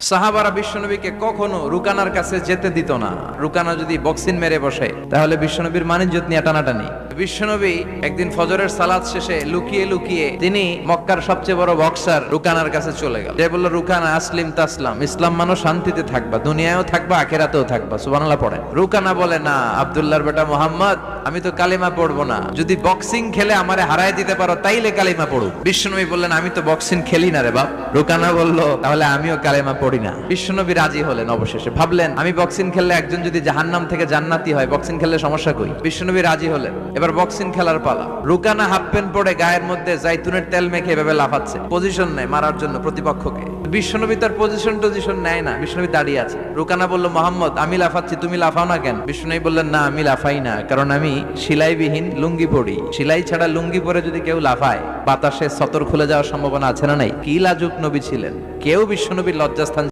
সাহাবারা বিশ্বনবীকে কখনো রুকানার কাছে যেতে দিত না। রুকানা যদি বক্সিন মেরে বসে তাহলে বিশ্বনবীর মানিজ্জত নিয়ে টানাটানি। বিশ্বনবী একদিন ফজরের সালাত শেষে লুকিয়ে লুকিয়ে তিনি মক্কার সবচেয়ে বড় বক্সার রুকানার কাছে চলে গেল। যে বলল, রুকানা আসলিম তাসলাম, ইসলাম মানো শান্তিতে থাকবা, দুনিয়ায়ও থাকবা আখিরাতেও থাকবা। সুবহানাল্লাহ পড়েন। রুকানা বলে, না আব্দুল্লাহর বেটা মুহাম্মদ, আমি তো কালিমা পড়বো না, যদি বক্সিং খেলে আমারে হারায় দিতে পারো তাইলে কালিমা পড়ো। বিশ্বনবী বললেন, আমি তো বক্সিং খেলি না রে বাপ। রুকানা বলল, তাহলে আমিও কালিমা পড়ি না। বিশ্বনবী রাজি হলেন। অবশেষে ভাবলেন, আমি বক্সিং খেললে একজন যদি জাহান্নাম থেকে জান্নাতি হয়, বক্সিং খেললে সমস্যা কই। বিশ্বনবী রাজি হলেন। এবার বক্সিং খেলার পালা। রুকানা হাফ প্যান্ট পরে গায়ের মধ্যে জাইতুনের তেল মেখে এভাবে লাফাচ্ছে, পজিশন নেয় মারার জন্য প্রতিপক্ষকে। বিশ্বনবী তার পজিশন নেয় না, বিশ্বনবী দাঁড়িয়ে আছে। রুকানা বলল, মোহাম্মদ আমি লাফাচ্ছি, তুমি লাফাও না কেন? বিশ্বনবী বললেন, না আমি লাফাই না, কারণ আমি সেলাইবিহীন লুঙ্গি পরি। সেলাই ছাড়া লুঙ্গি পরে যদি কেউ লাফায়, বাতাসে সতর খুলে যাওয়ার সম্ভাবনা আছে না নাই? কি লাজুক নবী ছিলেন, কেউ বিশ্বনবীর লজ্জাস্থান